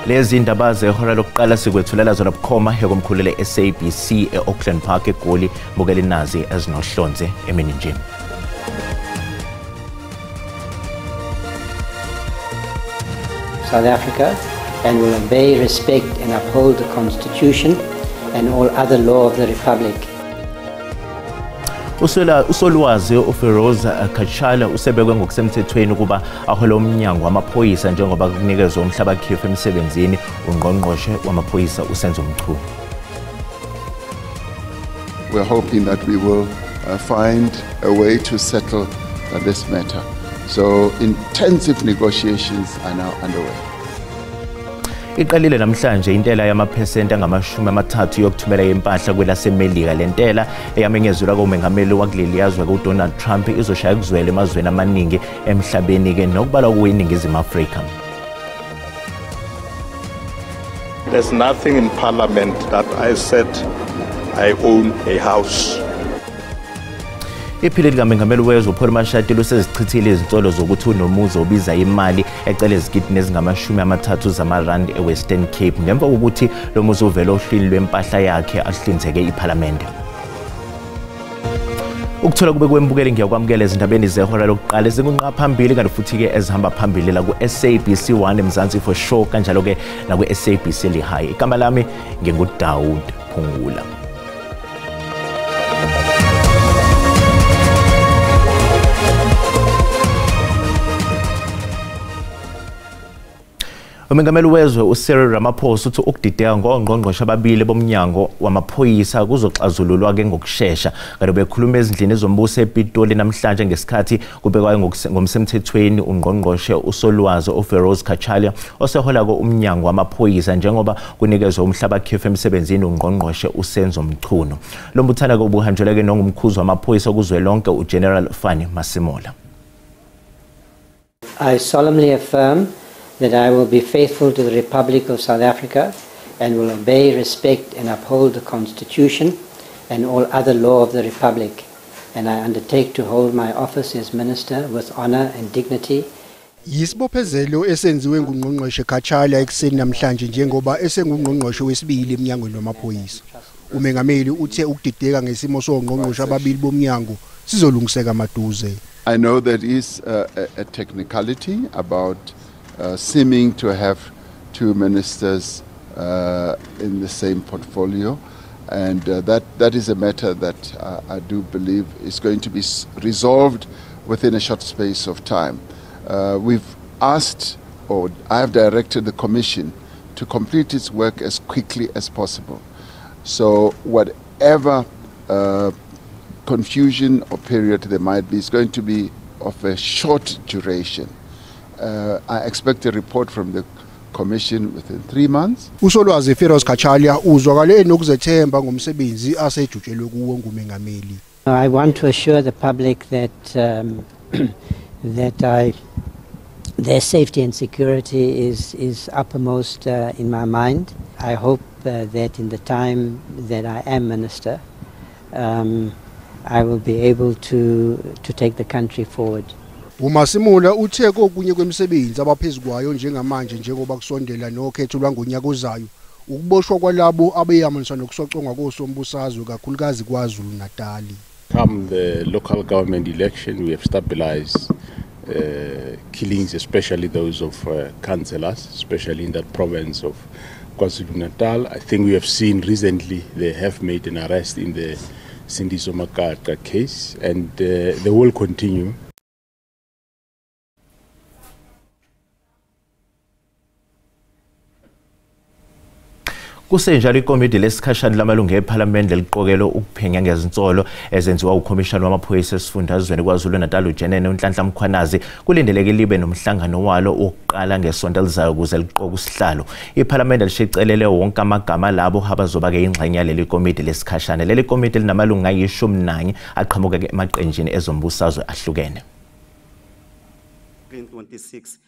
Lezi indaba zehora lokuqala sikwethulela zona bukhoma yokumkhulule SABC eAuckland Park eGoli bukela inazi ezinohlonze emininjini. South Africa and will obey, respect and uphold the Constitution and all other law of the Republic. Usolwazi uFeroz Kachala usebekwe ngokusemthethweni ukuba ahole umnyango wamaphoyisa njengoba kunikezwe umhlaba khifu emsebenzini ungqongqoshe wamaphoyisa uSenzo Mchunu. We're hoping that we will find a way to settle this matter. So intensive negotiations are now underway. Iqalile namhlanje intela yamaphesenti angama-30 yokuthumela impahla kwelaseMelika. Lentela eyamenyezelwa komengameli wakuleli yazwe uDonald Trump izoshaya kuzwele emazweni amaningi emhlabeni ke nokubalwa kuyiningizimu Afrika. There's nothing in Parliament that I said I own a house. Iphile likaMengameli wezwe uPaul Mashatile usezichithile izinsolo zokuthi unomuzi obiza imali ecele izigidi ezingama-30 zamarandi eWestern Cape ngemva kokuthi lo muzi uvele ohlwini lwempahla yakhe ahlinzeke iPhalamende. Ukuthola kube kwembukeli ngiyakwamukela ezindabeni zehora lokuqala ezingunqa phambili kanti futhi ke ezihamba phambili la ku-SABC 1 eMzansi for sure kanjalo ke na ku-SABC Lehigh. Igama lami nginguDaud Phungula. Umengameli wezwe uCyril Ramaphosa uthi ukudideka ngongqongqoshe ababili bomnyango wamaphoyisa kuzoxazululwa ke ngokusheshsha. Kanti bekhuluma ezindlini ezombuso ePitoli namhlanje ngesikhathi kubekwayo ngomsemthethweni ungqongqoshe usolwazi uFeroz Kachala osehola umnyango wamaphoyisa njengoba kunikezwe umhlaba khifu emsebenzini ungqongqoshe uSenzo Mchunu. Lo mbuthana ke ubuhanjeleke nongumkhuzi wamaphoyisa kuzwelonke uGeneral Fani Masimola. I solemnly affirm that I will be faithful to the Republic of South Africa and will obey, respect and uphold the Constitution and all other law of the Republic. And I undertake to hold my office as Minister with honor and dignity. Yisibophezelo esenziwe ngungqongqoshe Kachala ekuseni namhlanje njengoba esengungqongqoshe wesibili emnyangweni wamaphoyisa. Umengameli uthe ukudideka ngesimo songqongqoshe ababili bomnyango sizolungiseka maduze. I know there is a technicality about seeming to have two ministers in the same portfolio, and that is a matter that I do believe is going to be resolved within a short space of time. We've asked, or I have directed the Commission to complete its work as quickly as possible. So whatever confusion or period there might be is going to be of a short duration. I expect a report from the Commission within 3 months. Usolwazi Feroz Kachala uzwakale nokuzethemba ngomsebenzi asejutshelwe kuwo ngumengameli. I want to assure the public that their safety and security is uppermost in my mind. I hope that in the time that I am Minister, I will be able to take the country forward. Umasimula uthe kokunye kwemisebenzi abaphezukwayo njengamanje njengoba kusondela nokhetho lwangonyaka ozayo ukuboshwa kwalabo abeyamanisa nokusoconga kosombusazwe kakhulukazi kwaZulu Natal. Come the local government election, we have stabilized killings, especially those of councillors, especially in that province of KwaZulu Natal. I think we have seen recently they have made an arrest in the Sindiso Makaka case, and they will continue. Kusenjalo ikomiti lesikhashana lamalungu ePhalamende liqokelwe ukuphenya ngezinsolo ezenziwa ukhomishana wamaphoyisa esifundazweni kwaZulu Natal uJenene uNhlanhla Mkhwanazi kulindeleke libe nomhlangano walo oqala ngesonto elizayo ukuze liqoke usihlalo. iPhalamende lishicelele wonke amagama labo abazoba ke ingxenye yaleli komiti lesikhashana. Leli komiti linamalungu ayi-11 aqhamuka emaqenjini ezombusazwe ahlukene. 26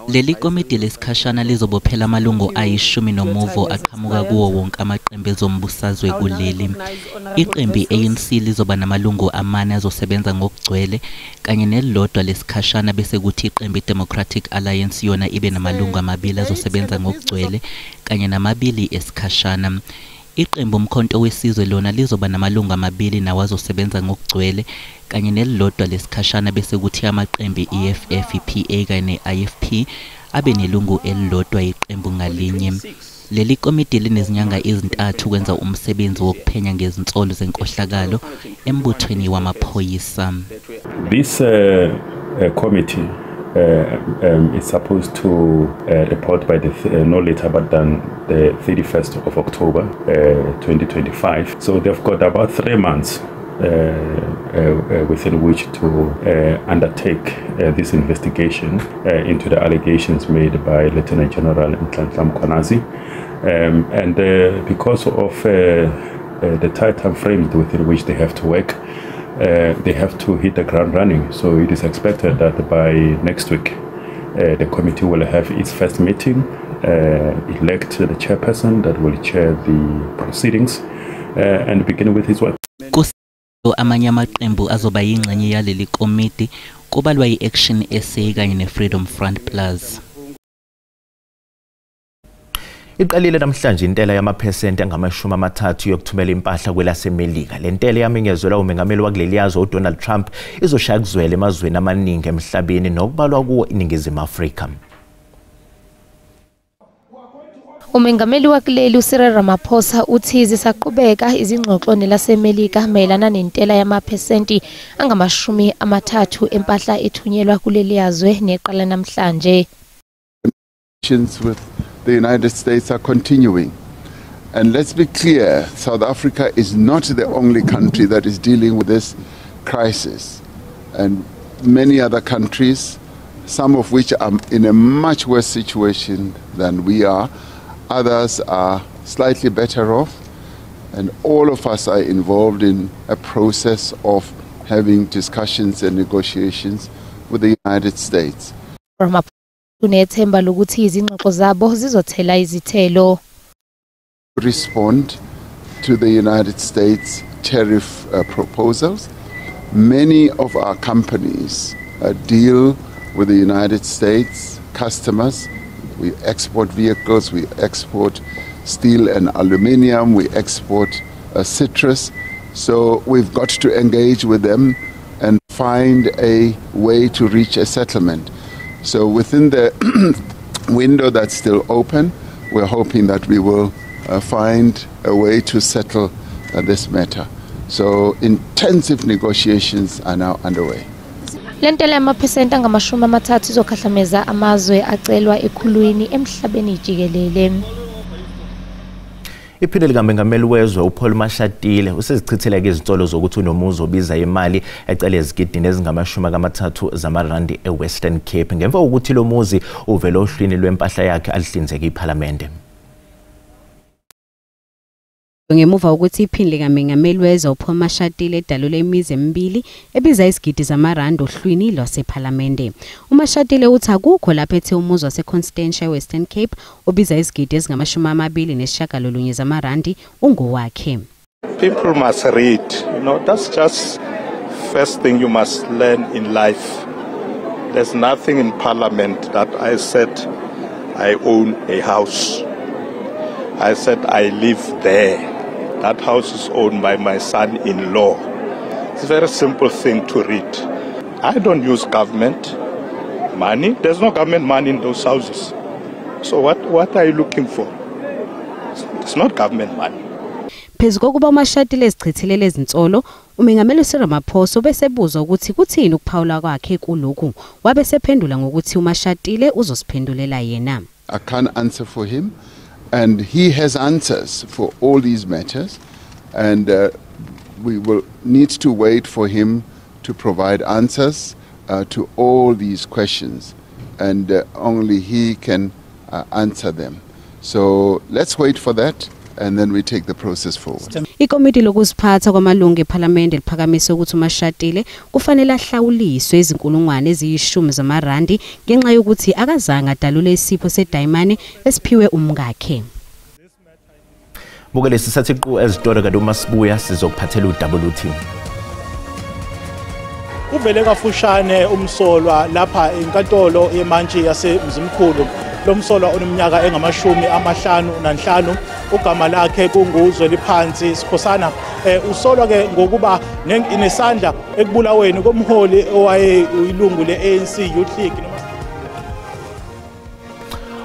Leli komiti lesikhashana lizobophela amalungu ayishumi nomuvo aqhamuka kuwo wonke amaqembu ezombusazwe kuleli. Iqembu ANC lizoba namalungu 4 azosebenza ngokugcwele kanye nelilodwa lesikhashana bese kuthi iqembu Democratic Alliance yona ibe namalungu 2 azosebenza ngokugcwele kanye namabili esikhashana. Iqembu Umkhonto Wesizwe lona lizoba namalungu 2 nawazosebenza ngokugcwele kanye nelilodwa lesikhashana bese kuthi amaqembu EFF, PA kanye IFP abe nelungu elilodwa iqembu ngalinye. Leli komiti linezinyanga ezintathu kwenza umsebenzi wokuphenya ngezinsolo zenkohlakalo embuthweni wamaphoyisa. This committee is supposed to report by the no later but than the 31st of October 2025. So they've got about 3 months within which to undertake this investigation into the allegations made by Lieutenant General Nhlanhla Mkhwanazi. And because of the tight time frames within which they have to work, they have to hit the ground running. So it is expected that by next week, the committee will have its first meeting, elect the chairperson that will chair the proceedings, and begin with his work. Amanye amaqembu azoba yingxenye yaleli komiti kubalwa i-Action SA kanye ne-Freedom Front Plus. Iqalile namhlanje intela yamaphesenti angama-30 yokuthumela impahla kwelaseMelika. Le ntela yamenyezelwa umengameli wakuleli yazwe uDonald Trump izoshaya kuzwele emazweni amaningi emhlabeni nokubalwa kuwo iNingizimu Afrika. Umengameli wakuleli uCyril Ramaphosa uthi zisaqhubeka izingxoxo nelaseMelika mayelana nentela yamaphesenti angama-30 empahla ethunyelwa kuleli yazwe neqala namhlanje. The United States are continuing. And let's be clear, South Africa is not the only country that is dealing with this crisis. And many other countries, some of which are in a much worse situation than we are, others are slightly better off. And all of us are involved in a process of having discussions and negotiations with the United States. Unethemba lokuthi izingxoxo zabo zizothela izithelo. Respond to the United States tariff proposals. Many of our companies deal with the United States customers. We export vehicles, we export steel and aluminium, we export citrus. So we've got to engage with them and find a way to reach a settlement. So within the window that's still open, we're hoping that we will find a way to settle this matter. So intensive negotiations are now underway. Lentela yamaphesenti angama-30 izokhahlameza amazwe acelwa ekhulwini emhlabeni jikelele. Iphinde likaMengameli wezwe uPaul Mashatile usezichithela izinsolo zokuthi unomuzo obiza imali ecele izigidini ezingama-30 zamarandi eWestern Cape ngemva kokuthi lo muzi uvele ohlwini lwempahla yakhe alihlinzeka iPhalamende. Ngemuva ukuthi iphini likaMengameli wezwe uPaul Mashatile edalule imizi emibili ebiza izigidi zamarandi ohlwini lwasePhalamende. uMashatile uthi akukho lapho ethe umuzi waseConstantia Western Cape obiza izigidi ezingama-29 zamarandi ungowakhe. People must read, that's just first thing you must learn in life. There's nothing in Parliament that I said I own a house. I said I live there. That house is owned by my son-in-law. It's a very simple thing to read. I don't use government money. There's no government money in those houses. So what are you looking for? It's not government money. Phezu kokuba uMashatile ezichithilele izinsolo, umengameli uCyril Ramaphosa besebuza ukuthi kuthini ukuphawula kwakhe kulokhu. Wabe sephendula ngokuthi uMashatile uzosiphendulela yena. I can't answer for him. And he has answers for all these matters, and we will need to wait for him to provide answers to all these questions, and only he can answer them. So let's wait for that, and then we take the process forward. Ikomiti lokuziphatha kwamalungu eParliament liphakamise ukuthi uMashatile kufanele ahlawuliswe izinkulungwane eziyishumi zamarandi ngenxa yokuthi akazange adalule isipho sedayimane esiphiwe umkakhe. Buke lesisathi qhu ezitolo kanti uma sibuya sizokuphathela uWT. Uvele kafushane umsolwa lapha enkantolo yemantshi yaseMzimkhulu. Lo msolwa oneminyaka engama-55 ugama lakhe kunguZweliphansi Sikhosana. Usolwa ke ngokuba nesandla ekubulaweni komholi owayeyilungu le-ANC Youth League.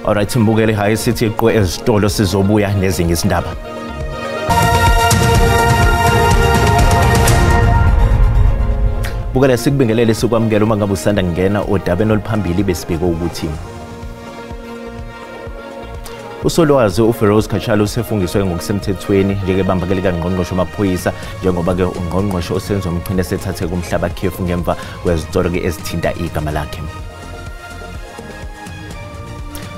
Alright, mbukeli hayi sithi qhu ezitolo sizobuya nezinye izindaba. Bukele sikubingelele sikwamukela uma ngabe usanda ngena odabeni oluphambili besibheka ukuthi usolwazi uFeroz Khatshalo usefungiswe ngokusemthethweni njengebambakeli kaNgqongqoshe wamaphoyisa njengoba ke uNgqongqoshe osenzo umchine sethathe kumhlaba khefu ngemva kwezitolo ke ezithinta igama lakhe.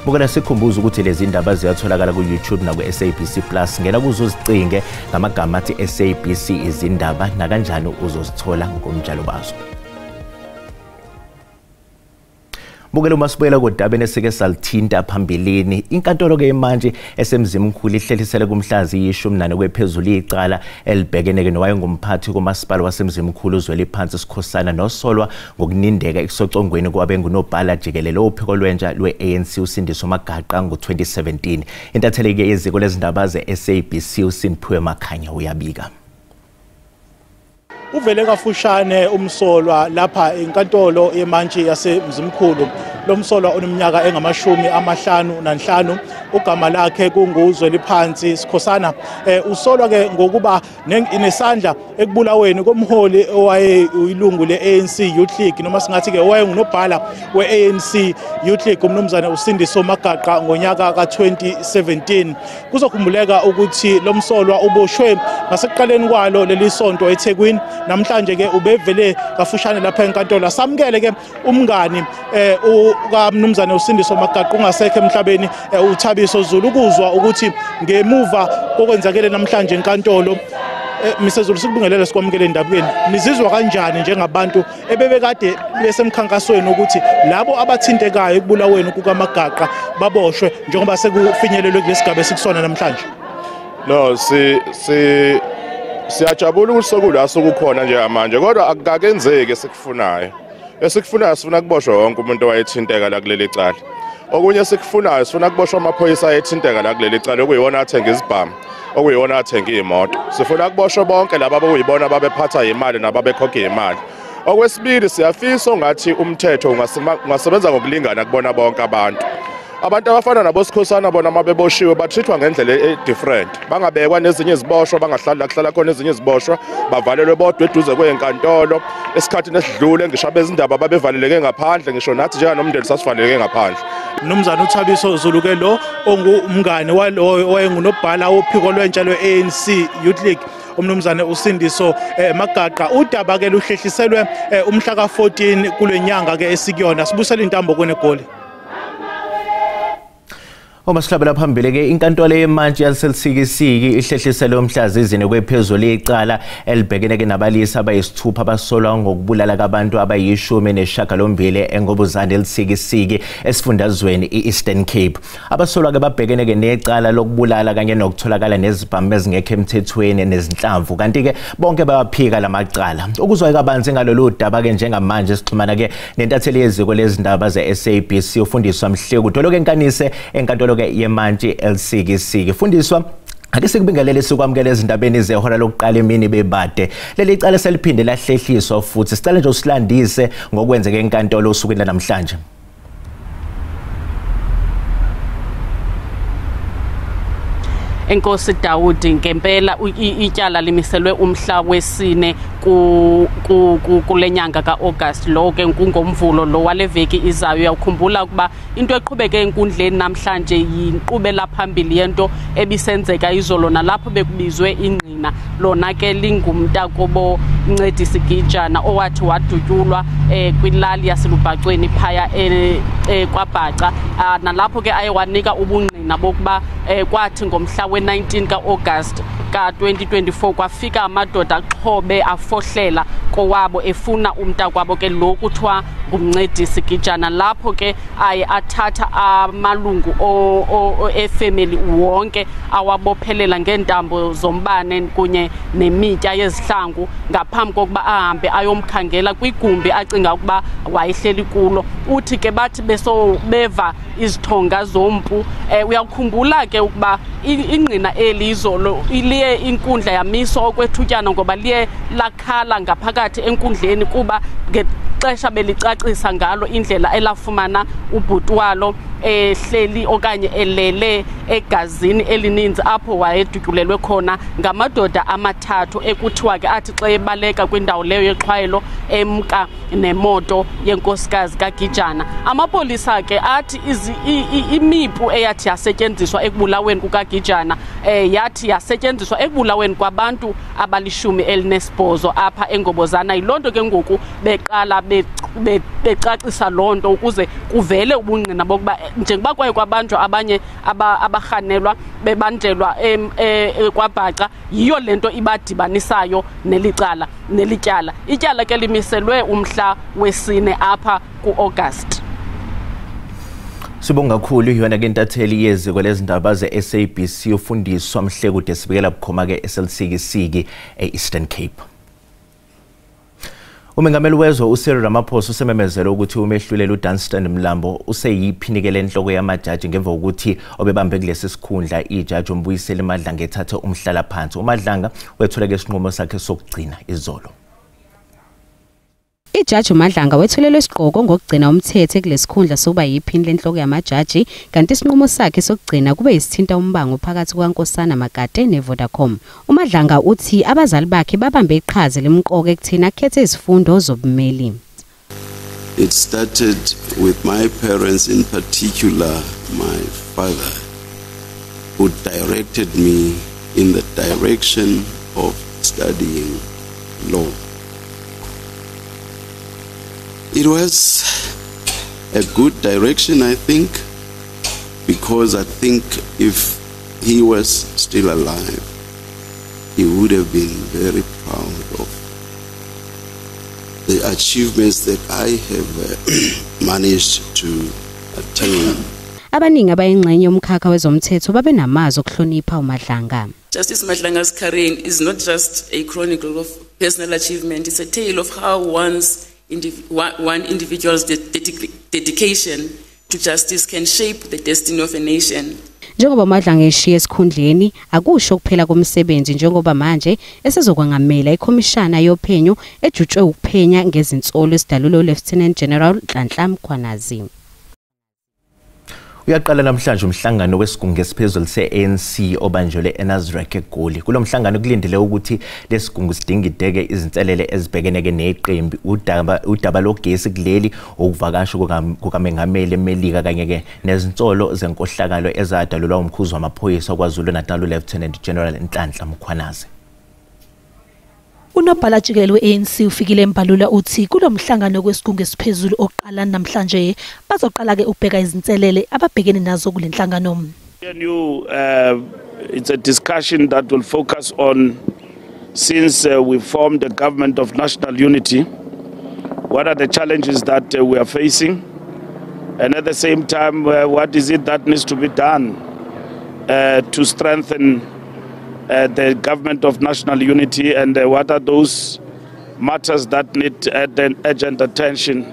Bukela sikhumbuza ukuthi lezi ndaba ziyatholakala ku YouTube na ku SABC Plus. Ngena kuzo uzicinge ngamagama athi SABC izindaba na kanjani uzozithola ngomjalo bazo. Bukela uma sibuyela kodabeni esike salithinta phambilini inkantolo ke manje esemzimkhulu ihlelisele kumhlazi yi-14 kwephezulu icala elibhekene ke nowaye ngumphathi kumasipala wasemzimkhulu uZweliphansi Sikhosana nosolwa ngokunindeka ekusocongweni kwabe ngunobhala jikelele ophiko lwentsha lwe-ANC uSindiso Magaqa ngo-2017. Intatheleke yeziko lezindaba ze-SABC uSinphiwe Makhanya uyabika. Uvele kafushane umsolwa lapha enkantolo yemantshi yaseMzimkhulu. Lo msolwa oneminyaka engama-55 ugama lakhe kunguZweliphansi Sikhosana. Usolwa ke ngokuba nesandla ekubulaweni komholi owayeyilungu le-ANC Youth League noma singathi ke wayengunobhala we-ANC Youth League umnumzane uSindiso Magaqa ngonyaka ka-2017. Kuzokhumbuleka ukuthi lo msolwa uboshwe ngasekuqaleni kwalo leli sonto eThekwini. Namhlanje ke ubevele kafushane lapha enkantolo. Samukele ke umngani ukamnumzane uSindiso Magaqa ungasekho emhlabeni uThabiso Zulu ukuzwa ukuthi ngemuva kokwenzakele namhlanje enkantolo Mr Zulu sikubingelele sikwamukele endabeni. Nizizwa kanjani njengabantu ebebekade besemkhankasweni ukuthi labo abathintekayo ekubulaweni kukaMagaqa baboshwe njengoba sekufinyelelwe kulesigaba esikusona namhlanje? No, siyajabula ukuthi sokula sokukhona nje manje kodwa akakenzeki esikufunayo. Esikufunayo sifuna kuboshwa wonke umuntu owayethinteka la kuleli cala. Okunye sikufunayo sifuna kuboshwa amaphoyisa ayethinteka la kuleli cala okuyiwona athenga izibhamu, okuyiwona athenga imoto. Sifuna kuboshwa bonke laba abakuyibona babephatha imali nababekhokha imali. Okwesibili siyafisa ngathi umthetho ungasebenza ngokulingana kubona bonke abantu. Abantu abafana nabo Sikhosana bona mabeboshiwe batrithwa ngendlela different. Bangabekwa nezinye iziboshwa bangahlala kuhlala khona ezinye iziboshwa bavalelwe bodwa eduze kwenkantolo. Esikhathini esidlule ngisho abezindaba babevaleleke ngaphandle ngisho nathi njenganomndeni sasivaleleke ngaphandle. Mnumzane uThabiso Zulu ke lo ongumngane walo owayengunobhala wophiko lwentsha lwe-ANC Youth League umnumzane uSindiso Magaqa. Udaba ke luhlehliselwe umhla ka-14 kulenyanga ke esikuyona. Sibusela intambo kwenegoli. Uma sihlabela phambili ke inkantolo yemantshi yaseLsikisiki ihlehlisele umhlazizini kwephezulu icala elibhekene ke nabalisa abayisithupha abasolwa ngokubulala kabantu abayi-18 engobuzane eLsikisiki esifundazweni iEastern Cape. Abasolwa ke babhekene ke necala lokubulala kanye nokutholakala nezibhamu ezingekho emthethweni nezinhlamvu kanti ke bonke bayaphika lamacala. Ukuzwa kabanzi ngalolu daba ke njengamanje sixhumana ke nentatheli yeziko lezindaba ze-SABC ufundiswa Mhleki Dolo ke Nkanise enkantolo yemantshi eLsikisiki. Fundiswa ake sikubingelele sikwamukela ezindabeni zehora lokuqala emini bebade. Leli cala seliphinde lahlehliswa futhi sicela nje usilandise ngokwenzeka enkantolo usukwini namhlanje. Enkosi Dawudi ngempela ityala limiselwe umhla wesine kulenyanga kaAugust lo ke kungomvulo lo waleveki izayo. Uyakhumbula ukuba into eqhubeke enkundleni namhlanje yinkqubela phambili yento ebisenzeka izolo nalapho bekubizwe ingqina lona ke lingumntakobo Mncedisi Gijana owathi wadutyulwa kwilali yaselubhacweni phaya kwaBhaca, nalapho ke ayewanika ubungqina bokuba kwathi ngomhla we-19 kaAugust ka-2024 kwafika amadoda axhobe afohlela kowabo efuna umntakwabo ke lo kuthiwa ngumncedisi Gijana. Lapho ke aye athatha amalungu efamily wonke awabophelela ngeentambo zombane kunye nemitya yezihlangu ngaphambi kokuba ahambe ayomkhangela kwigumbi acinga ukuba wayehleli kulo. Uthi ke bathi beva izithonga zompu. Uyakhumbula ke ukuba ingqina elizolo iliye inkundla yamiswa okwethutyana ngoba liye lakhala ngaphakathi enkundleni kuba ngexesha belicacisa ngalo indlela elafumana ubhuti walo ehleli okanye elele egazini elininzi apho wayedutyulelwe khona ngamadoda amathathu ekuthiwa ke athi xa ebaleka kwindawo leyo yexhwayelo emka nemoto yenkosikazi kaGijana. Amapolisa ke athi imipu eyathi yasetyenziswa ekubulaweni kukaGijana yathi yasetyenziswa ekubulaweni kwabantu abali-18 apha eNgobozana. Yilonto ke ngoku beqala becacisa lonto ukuze kuvele ubungqina bokuba njengoba kwaye kwabantu abanye abarhanelwa bebanjelwa kwaBhaca, yiyo lento ibadibanisayo nelityala. Ityala ke limiselwe umhla wesine apha kuAugust. Sibonga kakhulu yona ke intatheli yeziko lezindaba ze-SABC ufundiswa Mhlekude sibekela bukhoma ke eSelsikisiki eEastern Cape. Umengameli wezwe uCyril Ramaphosa usememezela ukuthi umehlulela uDunstan Mlambo useyiphinikele enhloko yamajaji ngemva kokuthi obebambe kulesi sikhundla ijaji uMbuyiseli Madlanga ethathe umhlala phansi. uMadlanga wethula ke isinqumo sakhe sokugcina izolo. Ijaji uMadlanga wethulelwe isiqoko ngokugcina umthetho kulesikhundla sokuba yiphini lenhloko yamajaji, kanti isinqumo sakhe sokugcina kube isithinta umbango phakathi kukaNkosana Makate neVodacom. uMadlanga uthi abazali bakhe babambe iqhaza lemqoka ekuthina akhethe izifundo zobumeli. It started with my parents, in particular my father, who directed me in the direction of studying law. It was a good direction, I think, because I think if he was still alive, he would have been very proud of the achievements that I have managed to attain. Abaningi abayingxenye yomkhakha wezomthetho babenamazi okuhlonipha uMadlanga. Justice Madlanga's career is not just a chronicle of personal achievement, it's a tale of how one individual's dedication to justice can shape the destiny of a nation. Njengoba uMadlanga eshiya esikhundleni akusho kuphela komsebenzi njengoba manje esezokwangamela ikhomishana yophenyo ejutshwe ukuphenya ngezinsolo esidalulwe Lieutenant General Nhlanhla Mkhwanazi. Uyaqala namhlanje umhlangano wesigungu esiphezulu se-ANC obanjelwe eNazareth eGoli. Kulo mhlangano kulindele ukuthi lesigungu sidinga ideke izinselele ezibhekeneke neqembu udaba logesi kuleli ukuvakasha kukaMengameli eMelika kanye ke nezinsolo zenkohlakalo ezadalulwa umkhuzi wamaphoyisa kwaZulu Natal Lieutenant General Nhlanhla Mkhwanazi. Unobhala jikelele we-ANC ufikile eMbalula uthi kulo mhlangano kwesigungu esiphezulu oqala namhlanje bazoqala ke ubheka izinselele ababhekene nazo kule nhlangano. It's a discussion that will focus on, since we formed a government of national unity, what are the challenges that we are facing, and at the same time what is it that needs to be done to strengthen the government of national unity, and what are those matters that need urgent attention,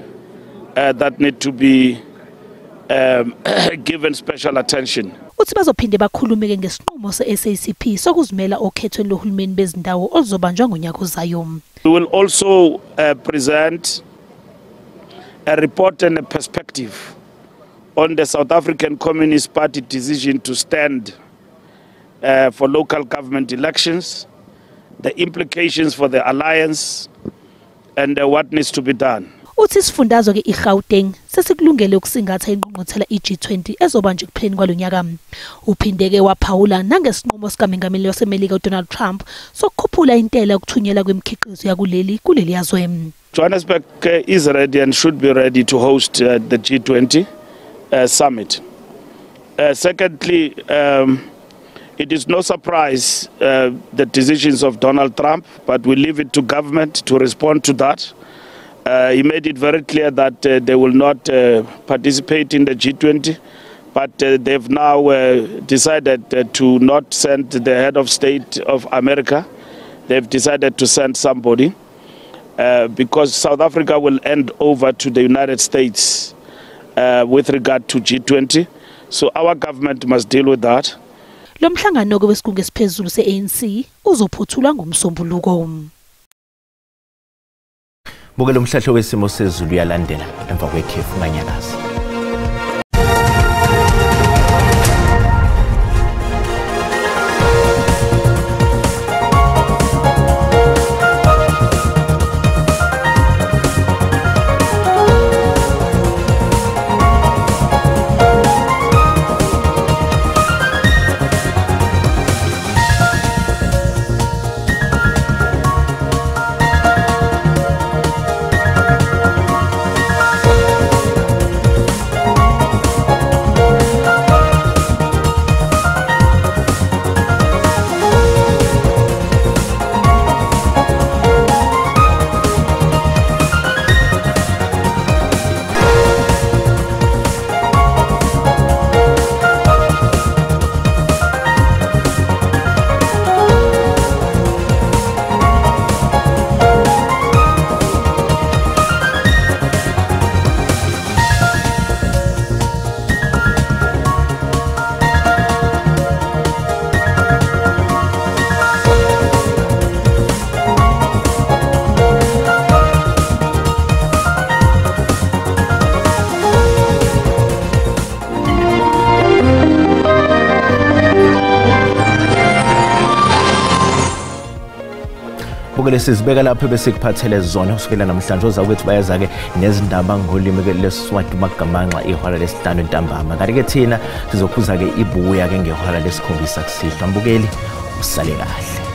that need to be given special attention. Uthi bazophinde bakhulume ke ngesinqumo se-SACP sokuzimela okhethweni lohulumeni bezindawo oluzobanjwa ngonyaka ozayo. We will also present a report and a perspective on the South African Communist Party decision to stand for local government elections, the implications for the alliance, and what needs to be done. uthi isifundazwe ke iGauteng sesikulungele ukusingatha ingqungquthela iG20 ezobanjwa kupheleni kwalonyaka. Uphinde ke waphawula nangesinqumo sikaMengameli waseMelika uDonald Trump sokukhuphula intela yokuthunyelwa kwemikhiqizo yakuleli yazwe. Johannesburg is ready and should be ready to host the G20 summit. Secondly, it is no surprise the decisions of Donald Trump, but we leave it to government to respond to that. He made it very clear that they will not participate in the G20, but they've now decided to not send the head of state of America. They've decided to send somebody because South Africa will hand over to the United States with regard to G20. So our government must deal with that. Lo mhlangano ke wesigungu esiphezulu se-ANC uzophuthulwa ngomsombuluko. Bukela umhlahlo wesimo sezulu yalandela emva kwekhefu nganyakazi. Bukele sizibeka lapho bese kuphathele zona kusukela namhlanje ozakwethu bayaza ke nezindaba ngolimi ke leSwati magamanxa ihora lesihlanu ntambama. Kanti ke thina sizokhuza ke ibuya ke ngehora lesikhombisa kusihlwa. Mbukeli usale kahle.